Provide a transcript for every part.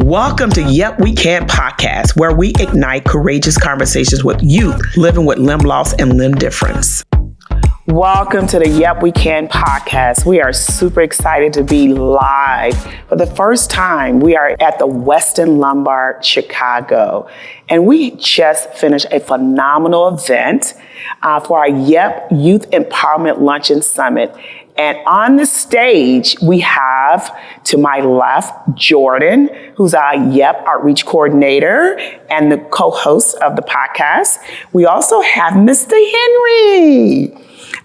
Welcome to Yep We Can podcast, where we ignite courageous conversations with youth living with limb loss and limb difference. Welcome to the Yep We Can podcast. We are super excited to be live. For the first time, we are at the Westin Lombard, Chicago. And we just finished a phenomenal event for our Yep Youth Empowerment Luncheon Summit. And on the stage, we have, to my left, Jordan, who's our Yep Outreach Coordinator and the co-host of the podcast. We also have Mr. Henry,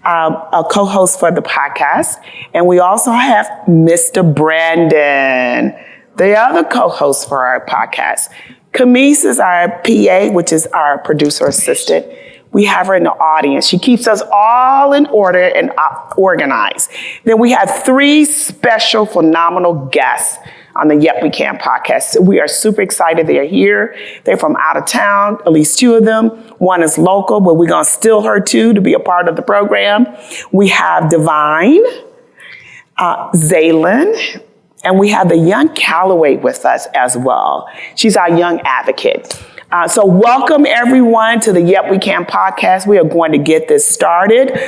a co-host for the podcast. And we also have Mr. Brandon, the other co-host for our podcast. Camise is our PA, which is our producer assistant. We have her in the audience. She keeps us all in order and organized. Then we have three special, phenomenal guests on the Yep We Can podcast. We are super excited they're here. They're from out of town, at least two of them. One is local, but we're going to steal her too to be a part of the program. We have Divine, Zaylin, and we have the young Calloway with us as well. She's our young advocate. So welcome everyone to the Yep We Can podcast. We are going to get this started.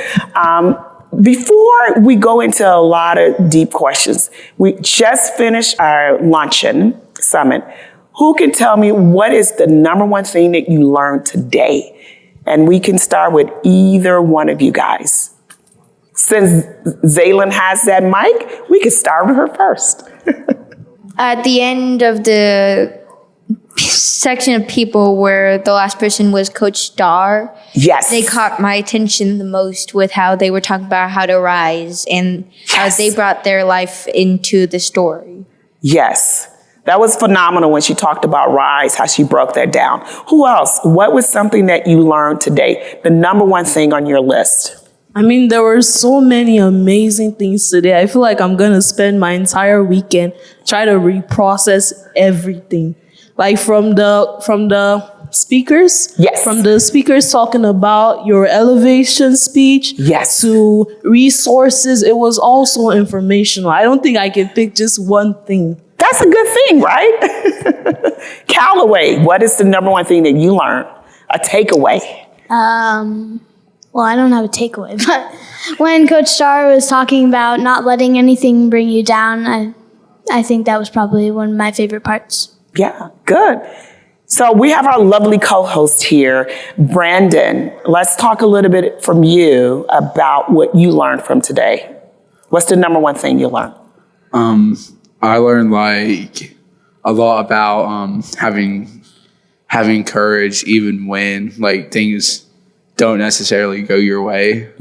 Before we go into a lot of deep questions, we just finished our Luncheon Summit. Who can tell me what is the number one thing that you learned today? And we can start with either one of you guys. Since Zaylin has that mic, we can start with her first. At the end of the section of people where the last person was Coach Dar. Yes. They caught my attention the most with how they were talking about how to rise and how they brought their life into the story. Yes. That was phenomenal when she talked about Rise, how she broke that down. Who else? What was something that you learned today? The number one thing on your list? I mean, there were so many amazing things today. I feel like I'm going to spend my entire weekend try to reprocess everything. Like from the speakers, yes. From the speakers talking about your elevation speech, yes, to resources, it was also informational. I don't think I can pick just one thing. That's a good thing, right? Calloway, what is the number one thing that you learned? A takeaway? Well, I don't have a takeaway, but when Coach Starr was talking about not letting anything bring you down, I think that was probably one of my favorite parts. Yeah, good. So we have our lovely co-host here, Brandon. Let's talk a little bit from you about what you learned from today. What's the number one thing you learned? I learned like a lot about having courage even when like things don't necessarily go your way.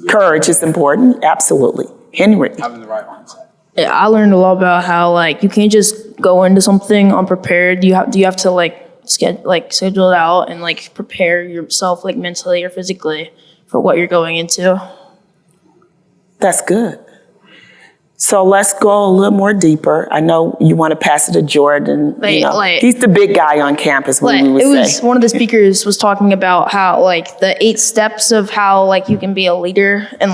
Courage is important, absolutely. Henry. Having the right mindset. Yeah, I learned a lot about how like you can't just go into something unprepared. You have to schedule it out and like prepare yourself like mentally or physically for what you're going into. That's good. So let's go a little more deeper. I know you want to pass it to Jordan. He's the big guy on campus. We would say. One of the speakers was talking about how like the 8 steps of how like you can be a leader and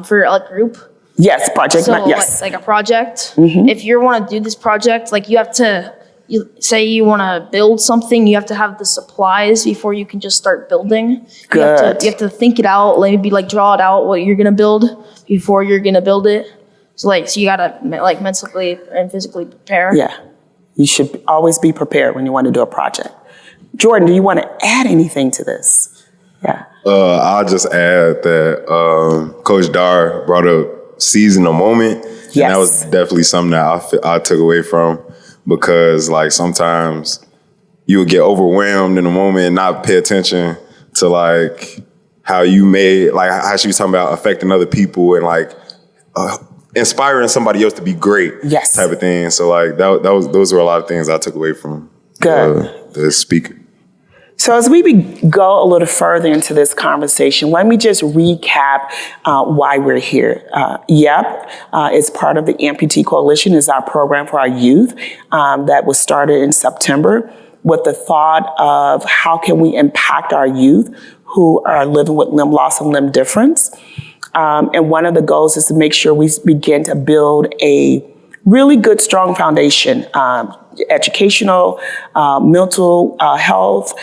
for a group. Yes, project. So Yes, like a project. Mm-hmm. If you want to do this project, like you want to build something, you have to have the supplies before you can just start building. Good. You have to think it out, maybe like draw it out what you're gonna build before you're gonna build it. So you gotta like mentally and physically prepare. Yeah, you should always be prepared when you want to do a project. Jordan, do you want to add anything to this? Yeah. I'll just add that Coach Dar brought up seizing a moment. Yes. And that was definitely something that I took away from, because like sometimes you would get overwhelmed in a moment and not pay attention to like how you made, like how she was talking about affecting other people and like inspiring somebody else to be great. Yes. Type of thing. So like those were a lot of things I took away from the speaker. So as we go a little further into this conversation, let me just recap why we're here. YEP is part of the Amputee Coalition, is our program for our youth that was started in September with the thought of how can we impact our youth who are living with limb loss and limb difference. And one of the goals is to make sure we begin to build a really good, strong foundation, educational, mental health,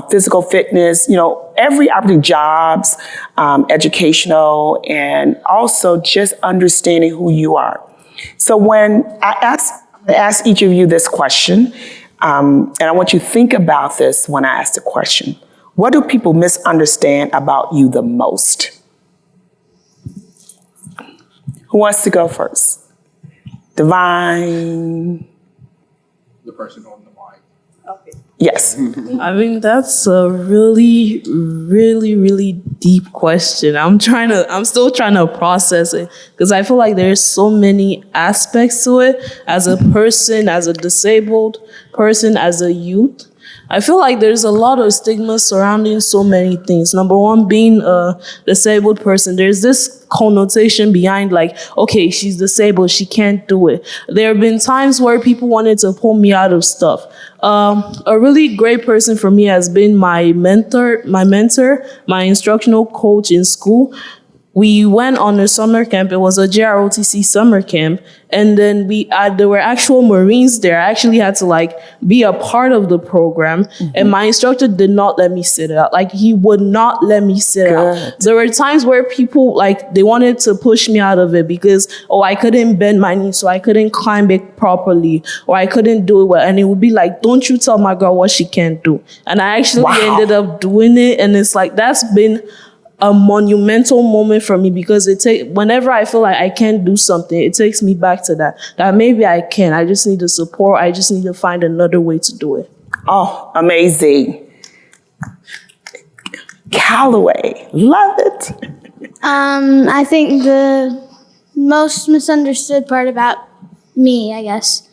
physical fitness, every opportunity, jobs, educational, and also just understanding who you are. So when I ask each of you this question, and I want you to think about this when I ask the question. What do people misunderstand about you the most? Who wants to go first? Divine. The person on the mic. Okay. Yes. I mean, that's a really, really, really deep question. I'm still trying to process it because I feel like there's so many aspects to it as a person, as a disabled person, as a youth. I feel like there's a lot of stigma surrounding so many things. Number one, being a disabled person, there's this connotation behind like, okay, she's disabled, she can't do it. There have been times where people wanted to pull me out of stuff. A really great person for me has been my mentor, my instructional coach in school. We went on a summer camp. It was a JROTC summer camp. And then there were actual Marines there. I actually had to be a part of the program. Mm-hmm. And my instructor did not let me sit out. He would not let me sit out. There were times where people they wanted to push me out of it because, I couldn't bend my knee, so I couldn't climb it properly, or I couldn't do it well. And it would be like, don't you tell my girl what she can't do. And I actually ended up doing it. And it's that's been a monumental moment for me because whenever I feel like I can't do something, it takes me back to that maybe I can. I just need the support. I just need to find another way to do it. Oh, amazing. Callaway, love it. I think the most misunderstood part about me, I guess,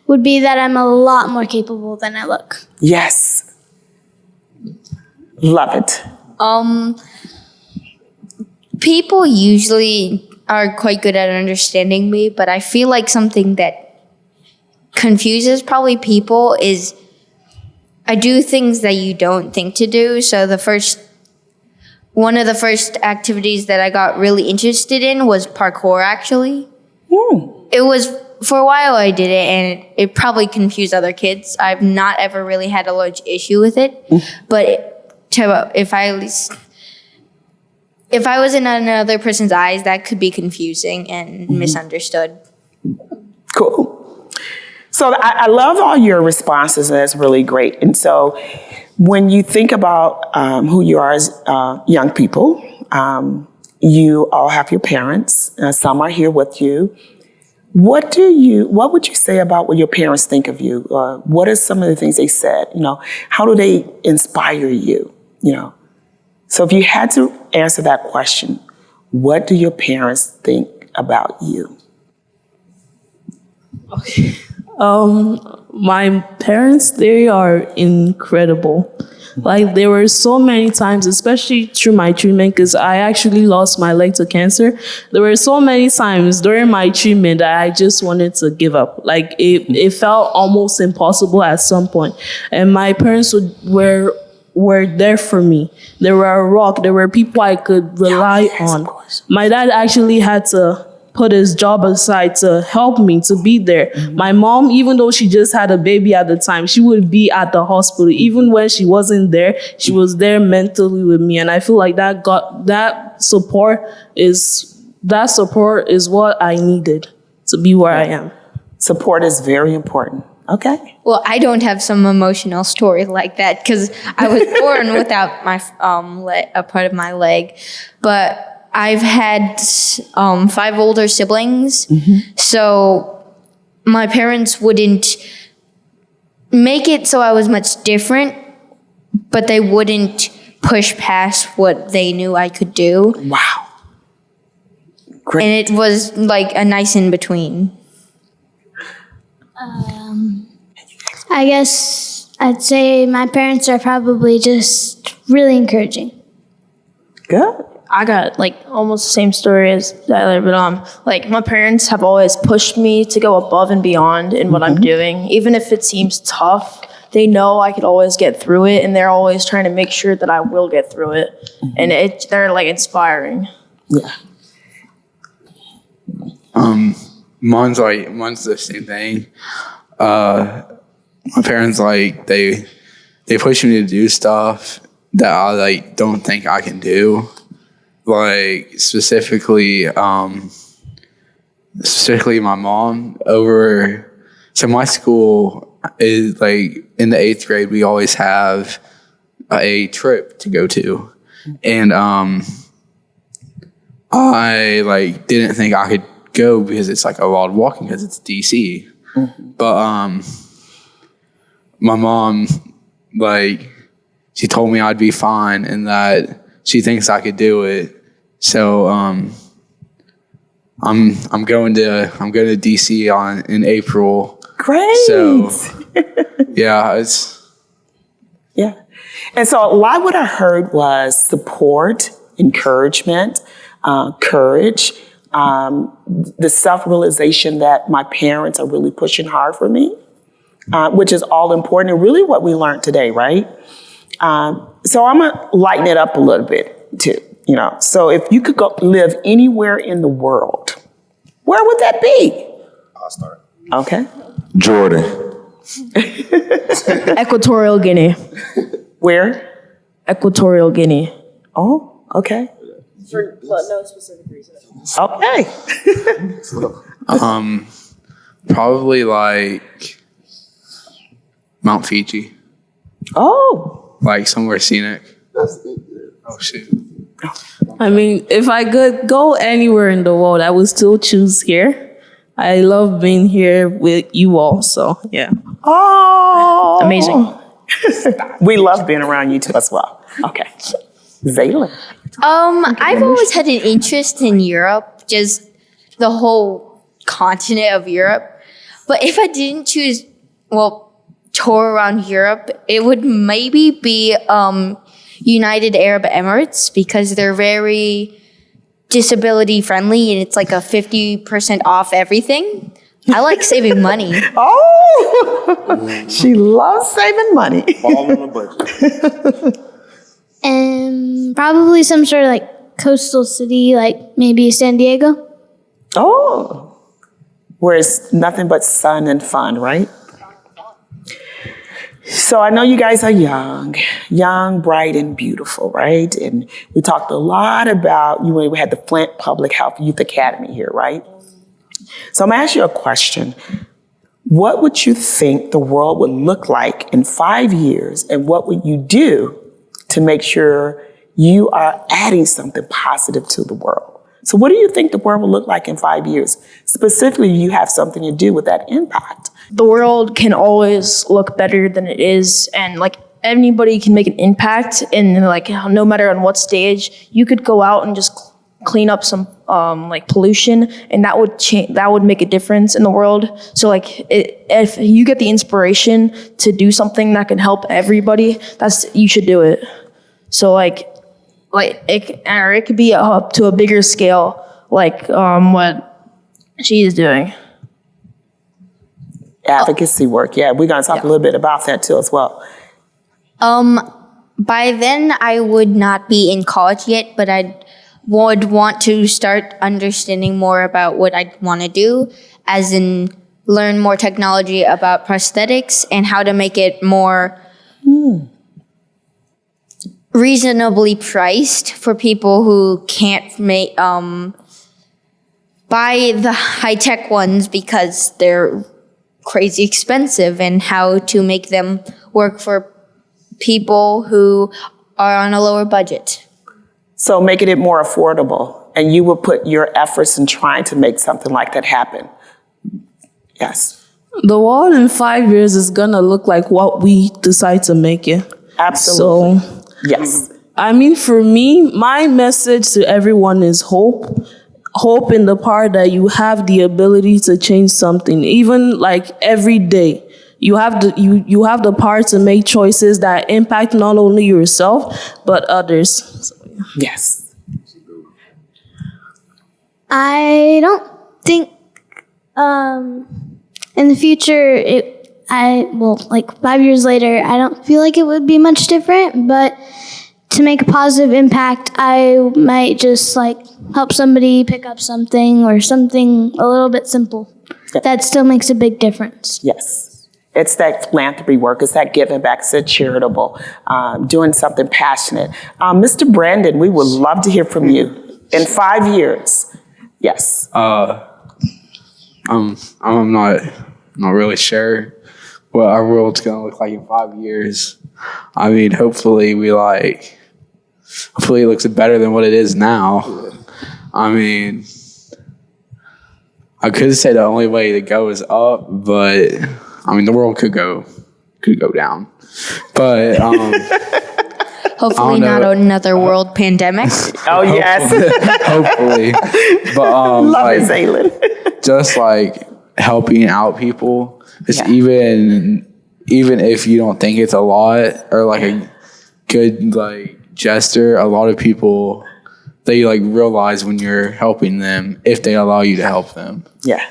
would be that I'm a lot more capable than I look. Yes. Love it. People usually are quite good at understanding me, but I feel like something that confuses probably people is I do things that you don't think to do. So one of the first activities that I got really interested in was parkour, actually. It was, for a while I did it, and it probably confused other kids. I've not ever really had a large issue with it, but if I was in another person's eyes, that could be confusing and misunderstood. Cool. So I love all your responses, and that's really great. And so when you think about who you are as young people, you all have your parents. Some are here with you. What would you say about what your parents think of you? What are some of the things they said? How do they inspire you? So if you had to answer that question, what do your parents think about you? Okay. My parents, they are incredible. There were so many times, especially through my treatment, because I actually lost my leg to cancer. There were so many times during my treatment that I just wanted to give up. It felt almost impossible at some point. And my parents were there for me. They were a rock. There were people I could rely on. My dad actually had to put his job aside to help me to be there. Mm-hmm. My mom, even though she just had a baby at the time, she would be at the hospital. Even when she wasn't there, she was there mentally with me. And I feel like that support is what I needed to be where I am. Support is very important. Okay. Well, I don't have some emotional story like that because I was born without my a part of my leg, but I've had 5 older siblings, so my parents wouldn't make it so I was much different, but they wouldn't push past what they knew I could do. Wow. Great. And it was a nice in between. I guess I'd say my parents are probably just really encouraging. Good. I got almost the same story as Tyler, but my parents have always pushed me to go above and beyond in what I'm doing. Even if it seems tough, they know I could always get through it, and they're always trying to make sure that I will get through it. And they're inspiring. Yeah. mine's the same thing. My parents they push me to do stuff that I don't think I can do. Like specifically my mom over. So my school is in the 8th grade we always have a trip to go to, and I didn't think I could go because it's a lot of walking because it's DC. Mm-hmm. But my mom she told me I'd be fine and that she thinks I could do it. So I'm going to DC in April. Great. So yeah, yeah. And so a lot of what I heard was support, encouragement, courage, the self-realization that my parents are really pushing hard for me, which is all important and really what we learned today, right? So I'm going to lighten it up a little bit too, So if you could go live anywhere in the world, where would that be? I'll start. Okay. Jordan. Equatorial Guinea. Where? Equatorial Guinea. Oh, okay. For no specific reason. Okay. probably Mount Fiji. Oh. Somewhere scenic. Oh shoot. I mean, if I could go anywhere in the world, I would still choose here. I love being here with you all, so yeah. Oh. Amazing. We love being around you too as well. Okay. Zaylin. I've always had an interest in Europe, just the whole continent of Europe. But if I didn't choose, tour around Europe, it would maybe be United Arab Emirates because they're very disability friendly and it's a 50% off everything. I like saving money. Oh, she loves saving money. All on the budget. And probably some sort of coastal city, maybe San Diego. Oh, where it's nothing but sun and fun, right? So I know you guys are young, bright, and beautiful, right? And we talked a lot about, we had the Flint Public Health Youth Academy here, right? So I'm gonna ask you a question. What would you think the world would look like in 5 years, and what would you do to make sure you are adding something positive to the world? So what do you think the world will look like in 5 years? Specifically, you have something to do with that impact. The world can always look better than it is, and anybody can make an impact. And no matter on what stage, you could go out and just clean up some pollution, and that would make a difference in the world. So if you get the inspiration to do something that can help everybody, you should do it. So it could be up to a bigger scale, what she is doing. Advocacy work, yeah. We're going to talk a little bit about that too as well. By then, I would not be in college yet, but I would want to start understanding more about what I want to do, as in learn more technology about prosthetics and how to make it more reasonably priced for people who can't buy the high-tech ones because they're crazy expensive, and how to make them work for people who are on a lower budget. So making it more affordable, and you will put your efforts in trying to make something like that happen. Yes. The world in 5 years is gonna look like what we decide to make it. Absolutely. So, yes. I mean, for me, my message to everyone is hope. Hope in the part that you have the ability to change something, even every day. You have the power to make choices that impact not only yourself but others. So, yeah. Yes. I don't think in the future 5 years later, I don't feel like it would be much different, but to make a positive impact, I might just like help somebody pick up something or something a little bit simple. That still makes a big difference. Yes. It's that philanthropy work. It's that giving back. It's that charitable, doing something passionate. Mr. Brandon, we would love to hear from you in 5 years. Yes. I'm not really sure what our world's gonna look like in 5 years. I mean, hopefully it looks better than what it is now. I mean, I could say the only way to go is up, but I mean the world could go down. But Hopefully not another world pandemic. Oh, yes. hopefully. But Love it, Zaylin. just like helping out people. It's even if you don't think it's a lot or like a good like gesture, a lot of people they like realize when you're helping them if they allow you to help them. Yeah.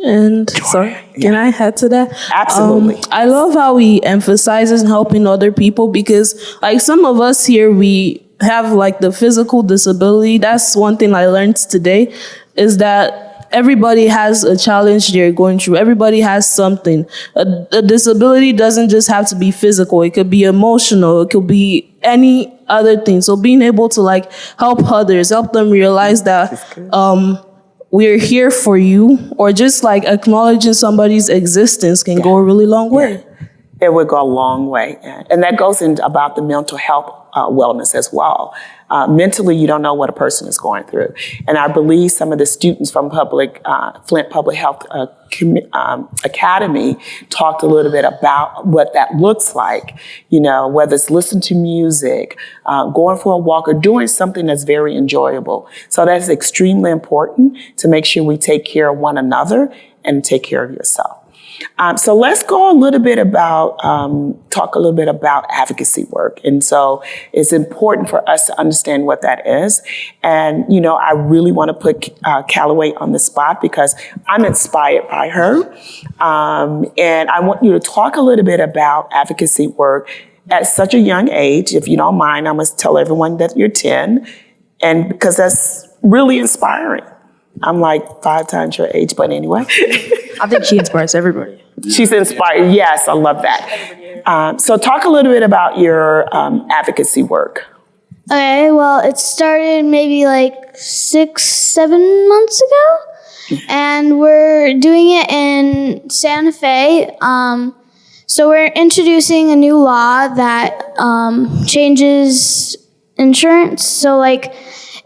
And sorry, can I add to that? Absolutely. I love how he emphasizes helping other people because, like, some of us here, we have like the physical disability. That's one thing I learned today, is that everybody has a challenge they're going through. Everybody has something. A disability doesn't just have to be physical. It could be emotional. It could be any other thing. So being able to like help others, help them realize that we're here for you, or just like acknowledging somebody's existence can go a really long way. It would go a long way. And that goes into about the mental health wellness as well. Mentally, you don't know what a person is going through. And I believe some of the students from Flint Public Health Academy talked a little bit about what that looks like, you know, whether it's listening to music, going for a walk, or doing something that's very enjoyable. So that's extremely important to make sure we take care of one another and take care of yourself. So let's go a little bit about, talk a little bit about advocacy work. And so it's important for us to understand what that is. And, you know, I really want to put Callaway on the spot because I'm inspired by her. And I want you to talk a little bit about advocacy work at such a young age. If you don't mind, I must tell everyone that you're 10, and because that's really inspiring. I'm like 5 times your age, but anyway. I think she inspires everybody. She's inspired. Yes, I love that. So talk a little bit about your advocacy work. Okay, well, it started maybe like 6-7 months ago, and we're doing it in Santa Fe. So we're introducing a new law that changes insurance. So like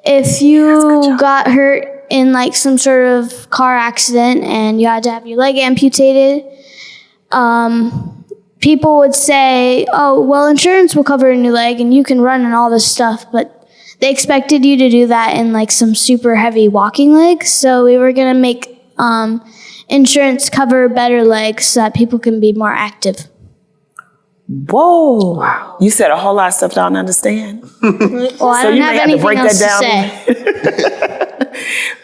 if you got hurt in like some sort of car accident and you had to have your leg amputated, people would say, oh, well, insurance will cover a new leg and you can run and all this stuff, but they expected you to do that in like some super heavy walking legs. So we were going to make insurance cover better legs so that people can be more active. Whoa. Wow. You said a whole lot of stuff I don't understand. Well, I don't have anything else to say.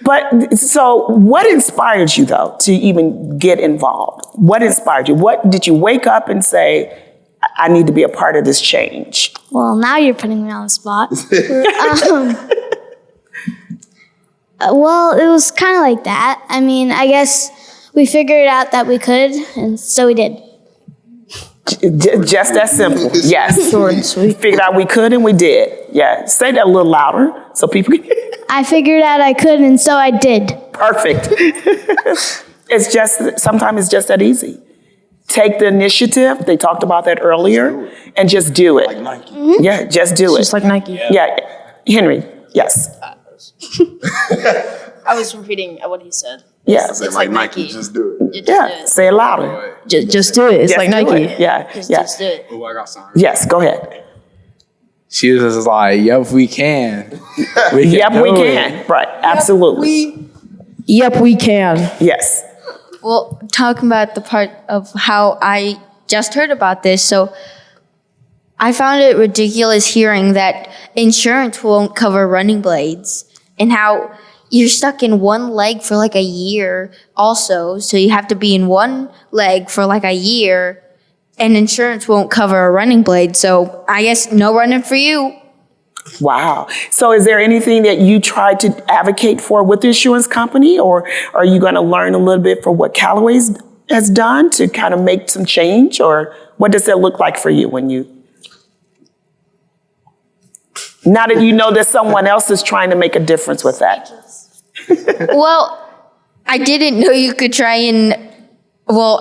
But so what inspired you, though, to even get involved? What inspired you? What did you wake up and say, I need to be a part of this change? Well, now you're putting me on the spot. Well, it was kind of like that. I mean, I guess we figured out that we could, and so we did. Just that simple. Yes. Short and sweet. Figured out we could and we did. Yeah. Say that a little louder so people can. I figured out I could, and so I did. Perfect. It's just, sometimes it's just that easy. Take the initiative. They talked about that earlier, and just do it. Like Nike. Mm-hmm. Yeah, just do it. Just like Nike. Yeah. Henry, yes. I was repeating what he said. Yeah. I said like Nike, just do it. You just do Yeah. it. Say it louder. Just do it. It's Just like do Nike. it. Yeah. Just Yeah. do it. Oh, I got something. Yes, go ahead. She was just like, yep, we can. Yep, we do can. it. Right. Absolutely. Yep, we can. Yes. Well, talking about the part of how I just heard about this, so I found it ridiculous hearing that insurance won't cover running blades and how you're stuck in one leg for like a year also. So you have to be in one leg for like a year and insurance won't cover a running blade. So I guess no running for you. Wow. So is there anything that you try to advocate for with the insurance company, or are you going to learn a little bit for what Callaway's has done to kind of make some change, or what does it look like for you when you, now that you know that someone else is trying to make a difference with that? Well, I didn't know you could try and,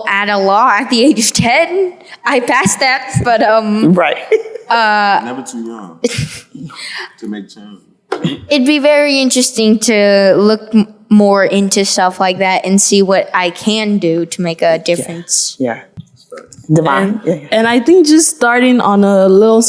add a law at the age of 10. I passed that, but, Right. Never too young to make change. it'd be very interesting to look more into stuff like that and see what I can do to make a difference. Yeah. Divine. And I think just starting on a little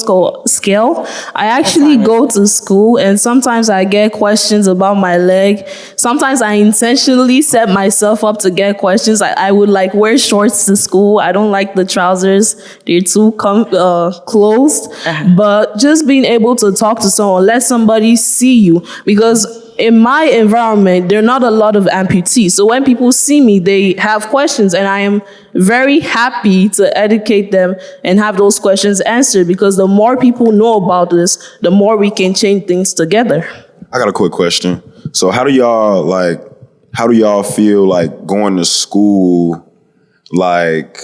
scale, I actually go to school and sometimes I get questions about my leg. Sometimes I intentionally set myself up to get questions. I would like wear shorts to school. I don't like the trousers. They're too closed. But just being able to talk to someone, let somebody see you, because in my environment, there are not a lot of amputees. So when people see me, they have questions, and I am very happy to educate them and have those questions answered, because the more people know about this, the more we can change things together. I got a quick question. So how do y'all feel like going to school, like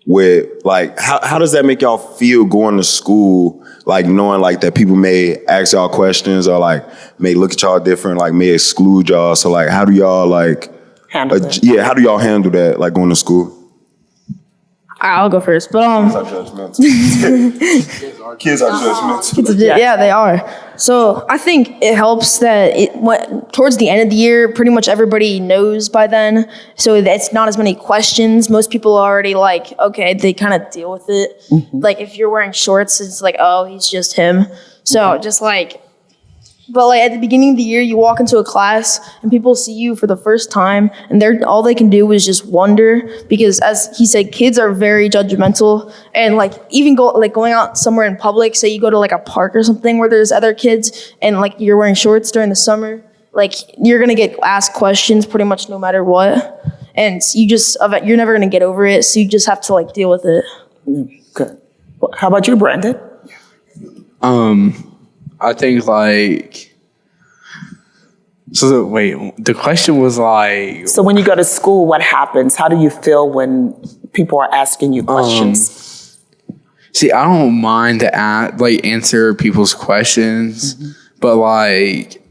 with like how does that make y'all feel going to school, like knowing like that people may ask y'all questions or like may look at y'all different, like may exclude y'all? So like how do y'all like Handle that. how do y'all handle that, like going to school? I'll go first, but Kids are judgmental. yeah, they are. So I think it helps that towards the end of the year, pretty much everybody knows by then. So it's not as many questions. Most people are already like, okay, they kind of deal with it. Mm-hmm. Like if you're wearing shorts, it's like, oh, he's just him. So just like, but like at the beginning of the year, you walk into a class and people see you for the first time, and all they can do is just wonder, because as he said, kids are very judgmental, and like even going out somewhere in public, say you go to like a park or something where there's other kids and like you're wearing shorts during the summer, like you're gonna get asked questions pretty much no matter what, and you're never gonna get over it, so you just have to like deal with it. Good. How about you, Brandon? I think like, the question was like, So when you go to school, what happens? How do you feel when people are asking you questions? see, I don't mind to answer people's questions, but like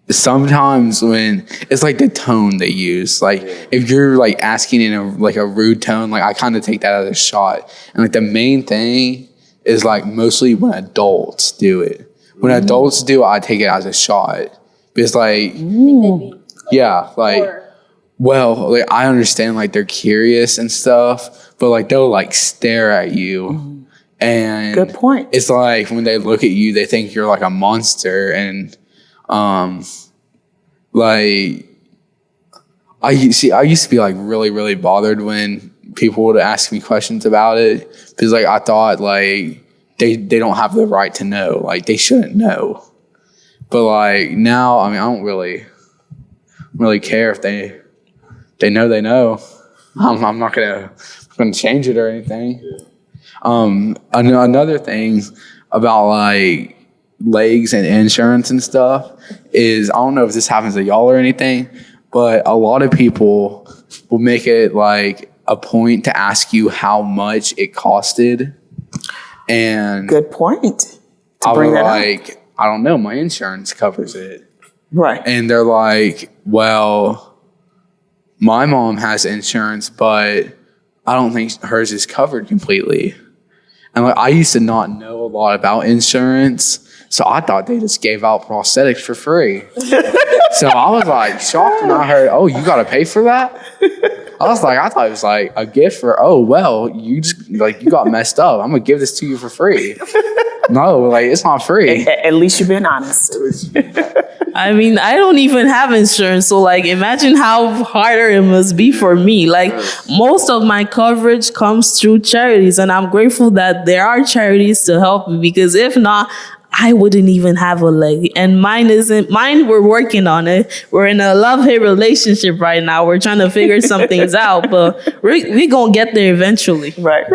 sometimes when it's like the tone they use, like if you're like asking in a rude tone, like I kind of take that as a shot. And like the main thing is like mostly when adults do it. When adults do it, I take it as a shot. Because like, yeah, like, well, like I understand like they're curious and stuff, but like they'll like stare at you. And Good point. It's like when they look at you, they think you're like a monster. And like, I used to be like really, really bothered when people would ask me questions about it, because like I thought like they don't have the right to know, like they shouldn't know. But like now, I mean, I don't really care if they know they know. I'm not gonna change it or anything. Another thing about like legs and insurance and stuff is, I don't know if this happens to y'all or anything, but a lot of people will make it like a point to ask you how much it costed. And Good point. I was like, I don't know, my insurance covers it. Right. And they're like, well, my mom has insurance, but I don't think hers is covered completely. And like, I used to not know a lot about insurance, so I thought they just gave out prosthetics for free. So I was like shocked when I heard, oh, you got to pay for that? I thought it was like a gift for, oh, well, you got messed up. I'm going to give this to you for free. No, like it's not free. At least you've been honest. I mean, I don't even have insurance, so like imagine how harder it must be for me. Like most of my coverage comes through charities, and I'm grateful that there are charities to help me, because if not, I wouldn't even have a leg. And mine, we're working on it. We're in a love-hate relationship right now. We're trying to figure some things out, but we're going to get there eventually. Right.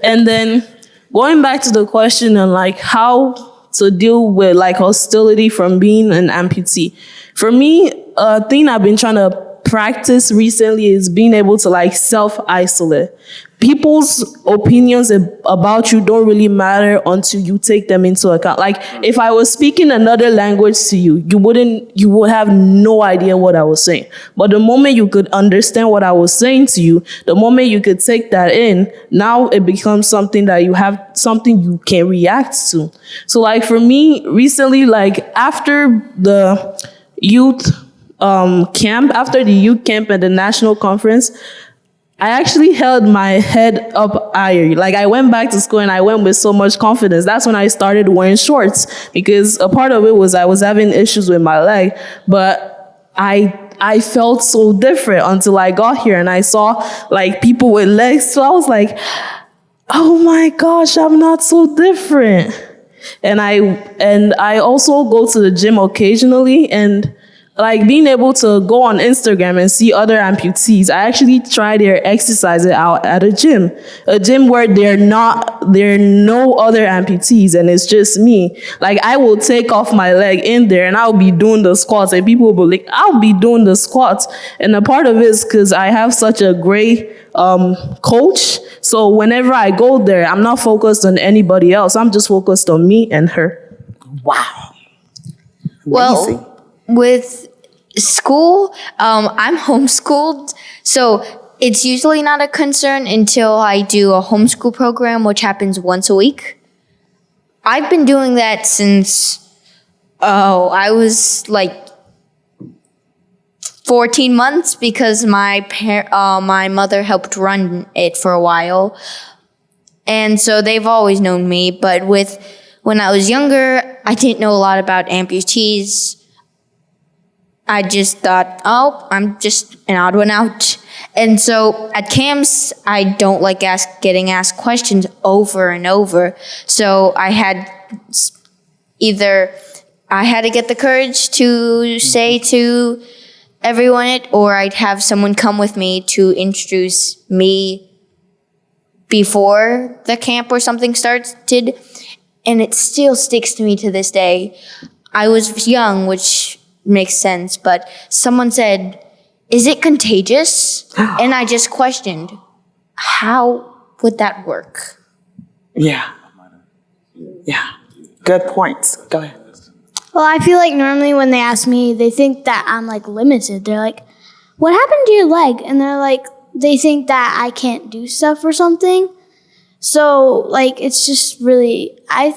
And then going back to the question on like how to deal with like hostility from being an amputee. For me, a thing I've been trying to practice recently is being able to like self-isolate. People's opinions about you don't really matter until you take them into account. Like if I was speaking another language to you, you would have no idea what I was saying. But the moment you could understand what I was saying to you, the moment you could take that in, now it becomes something that you have something you can react to. So like for me recently, like after the youth camp, after the youth camp and the national conference, I actually held my head up higher. Like I went back to school and I went with so much confidence. That's when I started wearing shorts, because a part of it was I was having issues with my leg, but I felt so different until I got here and I saw like people with legs. So I was like, oh my gosh, I'm not so different. And I also go to the gym occasionally, and like being able to go on Instagram and see other amputees, I actually try their exercises out at a gym where there are no other amputees and it's just me. Like I will take off my leg in there and I'll be doing the squats, and people will be like, I'll be doing the squats. And a part of it is because I have such a great coach. So whenever I go there, I'm not focused on anybody else. I'm just focused on me and her. Wow. Well, with school, I'm homeschooled, so it's usually not a concern until I do a homeschool program, which happens once a week. I've been doing that since, I was like 14 months, because my mother helped run it for a while. And so they've always known me, but when I was younger, I didn't know a lot about amputees. I just thought, oh, I'm just an odd one out. And so at camps, I don't like getting asked questions over and over. So I had to get the courage to say to everyone it, or I'd have someone come with me to introduce me before the camp or something started. And it still sticks to me to this day. I was young, which makes sense, but someone said, "Is it contagious?" And I just questioned, how would that work? Yeah. Good points. Go ahead. Well, I feel like normally when they ask me, they think that I'm like limited. They're like, what happened to your leg? And they think that I can't do stuff or something. So like, it's just really, I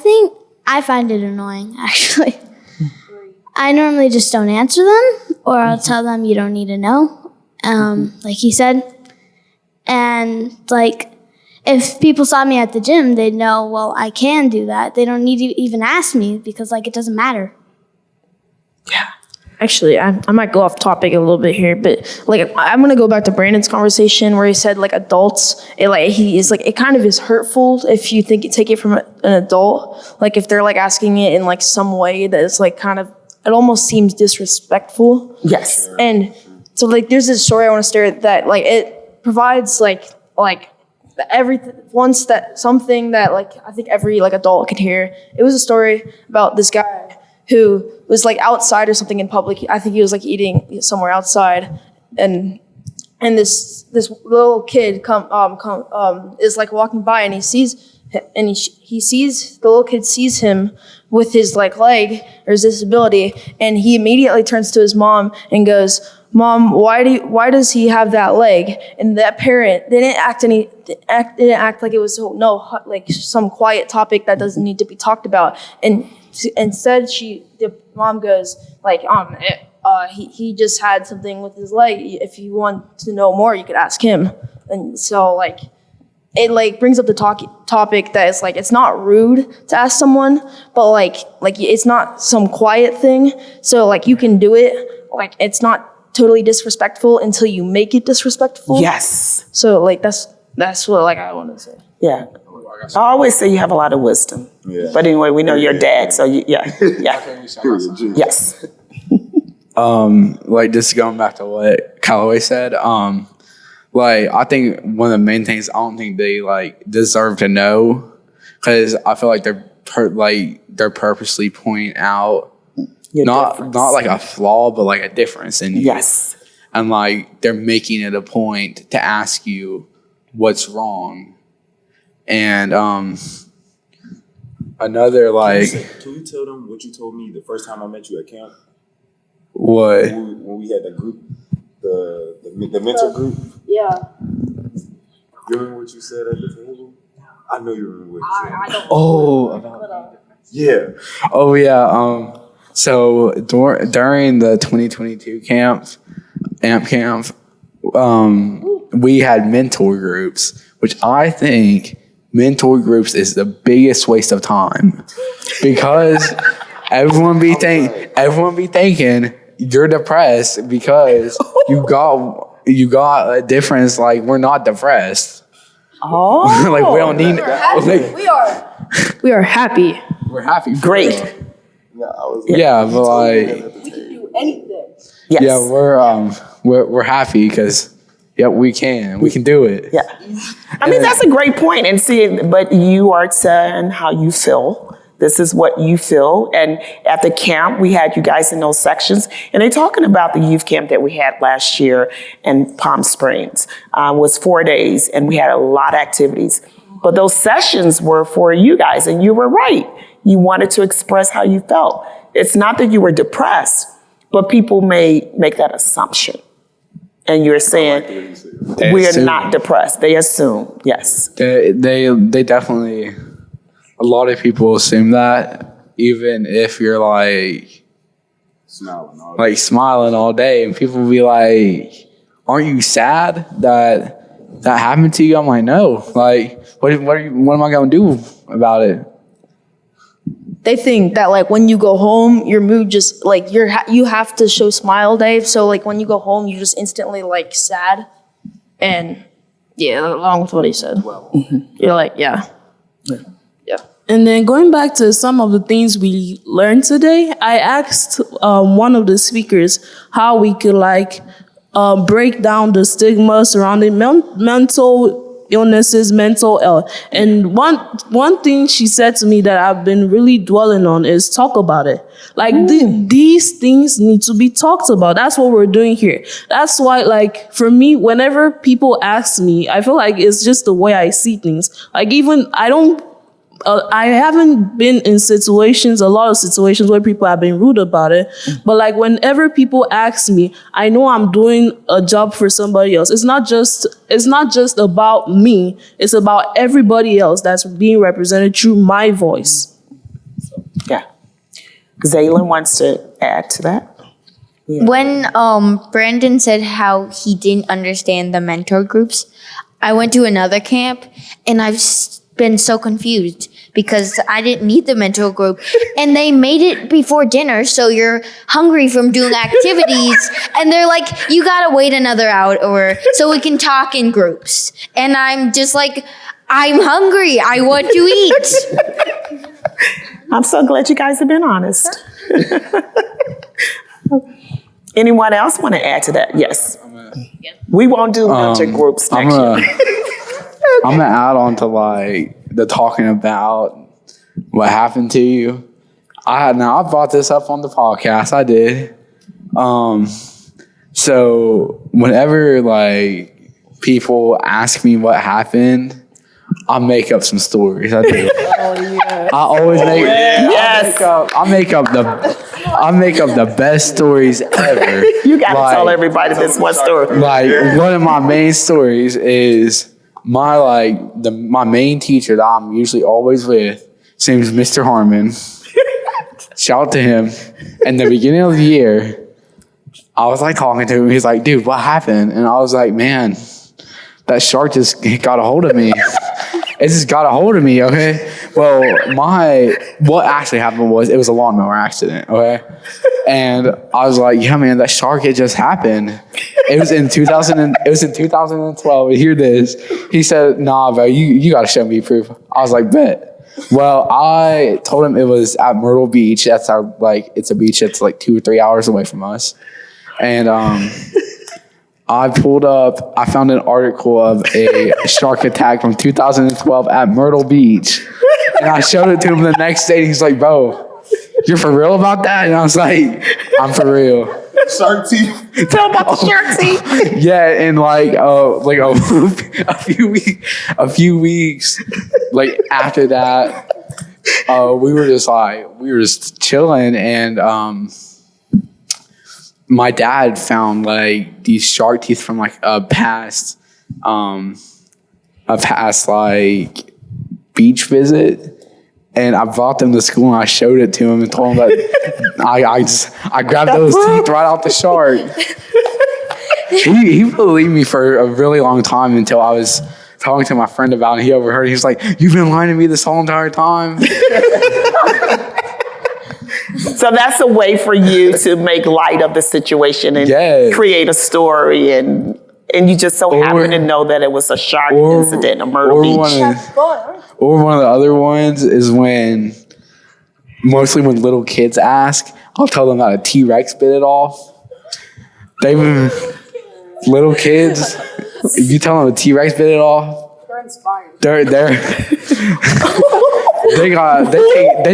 find it annoying actually. I normally just don't answer them, or I'll tell them you don't need to know, like he said. And like, if people saw me at the gym, they'd know, well, I can do that. They don't need to even ask me, because like, it doesn't matter. Yeah. Actually, I might go off topic a little bit here, but like I'm gonna go back to Brandon's conversation where he said like adults, it kind of is hurtful if you take it from an adult. Like if they're like asking it in like some way that is like kind of, it almost seems disrespectful. Yes. And so like there's this story I want to share that like it provides like something that like I think every like adult could hear. It was a story about this guy who was like outside or something in public. I think he was like eating somewhere outside, and this little kid is like walking by, and he sees the little kid sees him with his like leg or his disability, and he immediately turns to his mom and goes, "Mom, why does he have that leg?" And that parent didn't act like it was like some quiet topic that doesn't need to be talked about, and instead the mom goes like, he just had something with his leg. If you want to know more, you could ask him. And so like it like brings up the topic that is like, it's not rude to ask someone, but like it's not some quiet thing. So like you can do it. Like it's not totally disrespectful until you make it disrespectful. Yes. So like that's what like I want to say. Yeah. I always say you have a lot of wisdom. Yeah. But anyway, we know your dad, so yeah. Yes. Like just going back to what Callaway said, like I think one of the main things I don't think they like deserve to know, because I feel like they're they're purposely pointing out Your not difference. like a flaw, but like a difference in you. Yes. And like they're making it a point to ask you what's wrong. And another like Can you tell them what you told me the first time I met you at camp? what? When we had that group, the mentor group. Yeah. You remember what you said at the table? I know you remember what you said. Yeah. Oh yeah. So during the 2022 AMP camp, we had mentor groups, which I think mentor groups is the biggest waste of time because everyone be thinking you're depressed because you got a difference. Like we're not depressed. Oh. Like we don't need. We are happy. We're happy. Great. Yeah, but like. Yes. Yeah, we're happy because we can do it. Yeah. I mean, that's a great point. And see, but you are saying how you feel. This is what you feel. And at the camp, we had you guys in those sections. And they're talking about the youth camp that we had last year in Palm Springs. Was 4 days, and we had a lot of activities. But those sessions were for you guys, and you were right. You wanted to express how you felt. It's not that you were depressed, but people may make that assumption. And you're saying we're assume. not depressed. They assume, yes. They definitely. A lot of people assume that, even if you're like smiling all day, and people will be like, "Aren't you sad that happened to you?" I'm like, "No. Like, what am I gonna do about it?" They think that like when you go home, your mood just like you have to show smile, Dave. So like when you go home, you're just instantly like sad, and along with what he said, you're like yeah. And then going back to some of the things we learned today, I asked one of the speakers how we could break down the stigma surrounding mental illnesses, mental health. And one thing she said to me that I've been really dwelling on is talk about it. Like these things need to be talked about. That's what we're doing here. That's why, like, for me, whenever people ask me, I feel like it's just the way I see things. Like even I haven't been in a lot of situations where people have been rude about it. But like whenever people ask me, I know I'm doing a job for somebody else. It's not just about me. It's about everybody else that's being represented through my voice. Yeah. Zaylin wants to add to that. Yeah. When Brandon said how he didn't understand the mentor groups, I went to another camp and I've been so confused because I didn't need the mentor group and they made it before dinner, so you're hungry from doing activities and they're like, you gotta wait another hour so we can talk in groups. And I'm just like, I'm hungry, I want to eat. I'm so glad you guys have been honest. Anyone else want to add to that? Yes. We won't do mentor groups next year. I'm gonna add on to like the talking about what happened to you. I brought this up on the podcast. I did. So whenever like people ask me what happened, I make up some stories. I do. I always make. Yes. I make up the best stories ever. You gotta tell everybody this one story. Like one of my main stories is my main teacher that I'm usually always with. His name is Mr. Harmon. Shout out to him. In the beginning of the year, I was like talking to him. He's like, "Dude, what happened?" And I was like, "Man, that shark just got a hold of me. It just got a hold of me." Okay. Well, what actually happened was it was a lawnmower accident. Okay. And I was like, "Yeah, man, that shark, it just happened." It was in 2012. Hear this. He said, "Nah, bro, you got to show me proof." I was like, "Bet." Well, I told him it was at Myrtle Beach. That's it's a beach that's like 2 or 3 hours away from us. And I pulled up, I found an article of a shark attack from 2012 at Myrtle Beach. And I showed it to him the next day, and he's like, bro, you're for real about that? And I was like, I'm for real. Shark teeth. Tell about the shark teeth. Yeah, and a few weeks like after that, we were just chilling, and my dad found like these shark teeth from like a past like beach visit. And I brought them to school and I showed it to him and told him that I grabbed those teeth right off the shark. He believed me for a really long time until I was talking to my friend about it. He overheard. He was like, "You've been lying to me this whole entire time." So that's a way for you to make light of the situation and create a story, and you just so happen to know that it was a shark incident, a Myrtle Beach. Or one of the other ones is mostly when little kids ask, I'll tell them that a T-Rex bit it off. Little kids, if you tell them a T-Rex bit it off, they're inspired. They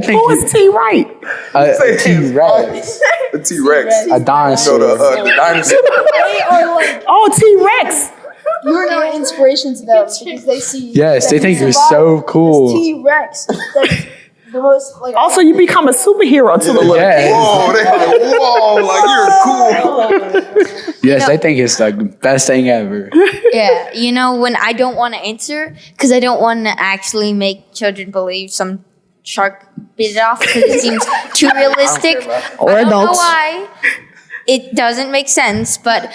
think Who is T-Rex? A T-Rex. A T-Rex. A dinosaur. The dinosaur. They are like, Oh, T-Rex. you're not an inspiration to them because they see. Yes, they think you're so cool. T-Rex. That's the most like. Also, you become a superhero to the little Yeah. Whoa, like you're cool. Yes, they think it's like the best thing ever. Yeah, you know, when I don't want to answer, because I don't want to actually make children believe some shark bit it off because it seems too realistic. Or I don't know adults. why. It doesn't make sense, but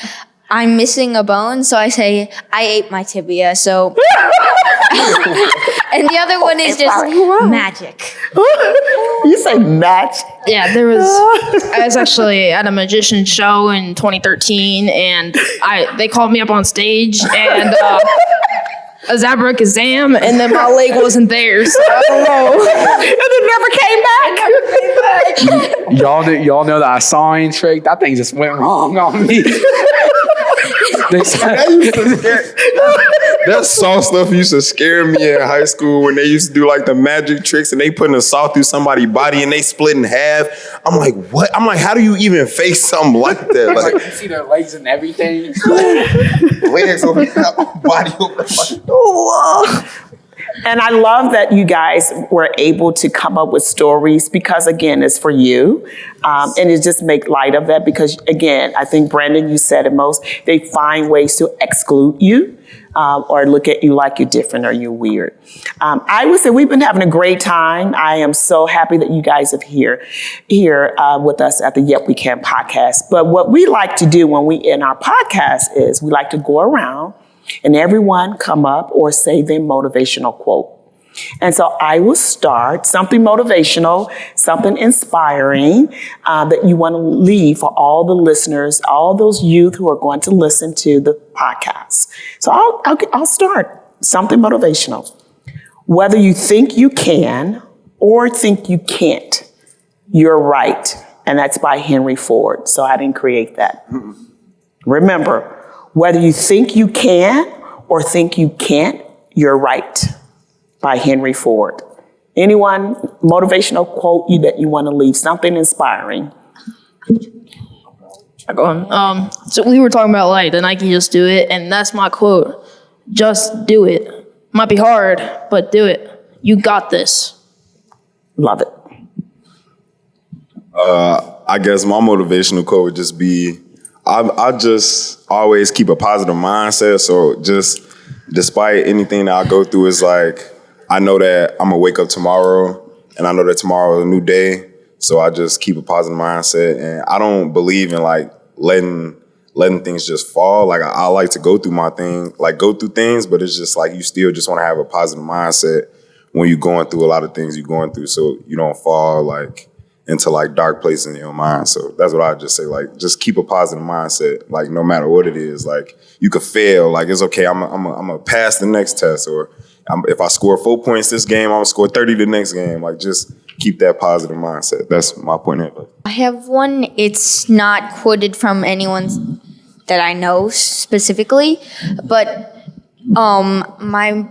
I'm missing a bone, so I say, I ate my tibia, so. And the other one is just magic. You say match? Yeah, I was actually at a magician show in 2013, and they called me up on stage, and I was abracazam, and then my leg wasn't there, so I don't know. And it never came back. Y'all know that sawing trick? That thing just went wrong on me. That saw stuff used to scare me in high school when they used to do like the magic tricks and they putting a saw through somebody's body and they split in half. I'm like, what? I'm like, how do you even face something like that? Like you see their legs and everything. Legs over body over. And I love that you guys were able to come up with stories because, again, it's for you. And it just make light of that because, again, I think, Brandon, you said it most, they find ways to exclude you or look at you like you're different or you're weird. I would say we've been having a great time. I am so happy that you guys are here with us at the Yep We Can podcast. But what we like to do when we in our podcast is we like to go around and everyone come up or say their motivational quote. And so I will start something motivational, something inspiring that you want to leave for all the listeners, all those youth who are going to listen to the podcast. So I'll start something motivational. Whether you think you can or think you can't, you're right. And that's by Henry Ford. So I didn't create that. Remember, whether you think you can or think you can't, you're right. By Henry Ford. Anyone motivational quote that you want to leave? Something inspiring. I go on. So we were talking about like the Nike Just Do It, and that's my quote. Just do it. Might be hard, but do it. You got this. Love it. I guess my motivational quote would just be, I just always keep a positive mindset. So just despite anything that I go through, it's like, I know that I'm gonna wake up tomorrow and I know that tomorrow is a new day. So I just keep a positive mindset and I don't believe in like letting things just fall. Like I like to go through my thing, like go through things, but it's just like you still just wanna have a positive mindset when you're going through a lot of things you're going through so you don't fall like into like dark places in your mind. So that's what I just say, like just keep a positive mindset, like no matter what it is. Like you could fail, like it's okay, I'm gonna pass the next test, or if I score 4 points this game, I'm gonna score 30 the next game. Like just keep that positive mindset. That's my point of it. I have one. It's not quoted from anyone that I know specifically, but my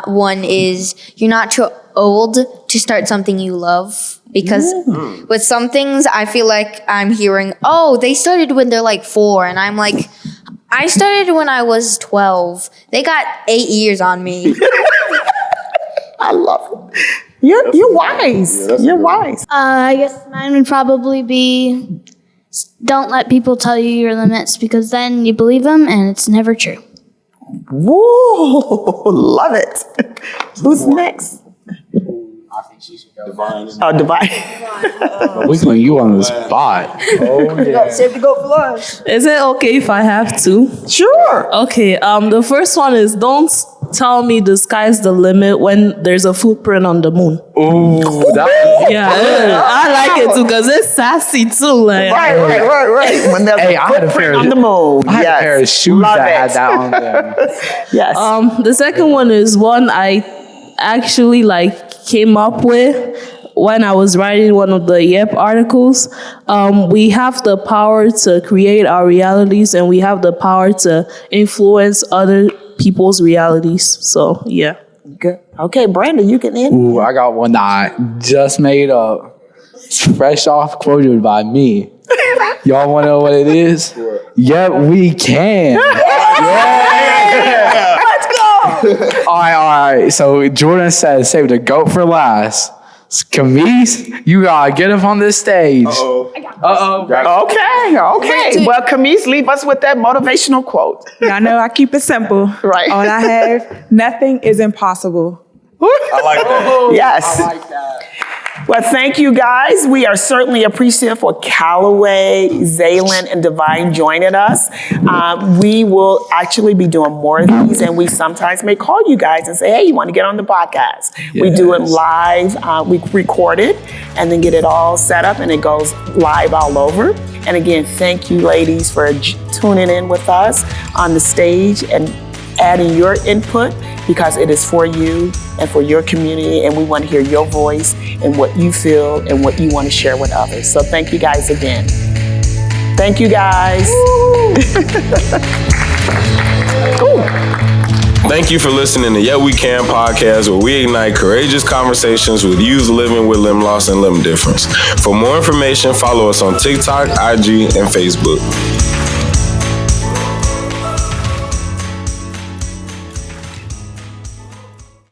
one is you're not too old to start something you love. Because with some things, I feel like I'm hearing, oh, they started when they're like 4. And I'm like, I started when I was 12. They got 8 years on me. I love it. You're wise. You're wise. I guess mine would probably be don't let people tell you your limits because then you believe them and it's never true. Whoa, love it. Who's next? I think she should go. Divine. Oh, Divine. We putting you on the spot. Save the goat for last. Is it okay if I have two? Sure. Okay, the first one is don't tell me the sky's the limit when there's a footprint on the moon. Ooh, Yeah, I like it too because it's sassy too. Like, Right. When there's Hey, a I had a footprint pair of- on the moon. I had a pair of shoes Love that it. had that on them. Yes. The second one is one I actually came up with when I was writing one of the Yep articles. We have the power to create our realities and we have the power to influence other people's realities. So, yeah. Good. Okay, Brandon, you can end. Ooh, I got one that I just made up. It's fresh off quoted by me. Y'all want to know what it is? Yep, we can. Yeah. Let's go. All right. So Jordan says, save the goat for last. Camise, you gotta get up on this stage. Okay. Well, Camise, leave us with that motivational quote. Y'all know I keep it simple. Right. All I have, nothing is impossible. I like that. Yes. I like that. Well, thank you guys. We are certainly appreciative for Callaway, Zaylin, and Divine joining us. We will actually be doing more of these, and we sometimes may call you guys and say, hey, you want to get on the podcast? We do it live. We record it and then get it all set up, and it goes live all over. And again, thank you, ladies, for tuning in with us on the stage and adding your input because it is for you and for your community, and we want to hear your voice and what you feel and what you want to share with others. So thank you guys again. Thank you guys. Cool. Thank you for listening to Yet We Can podcast, where we ignite courageous conversations with youth living with limb loss and limb difference. For more information, follow us on TikTok, IG, and Facebook.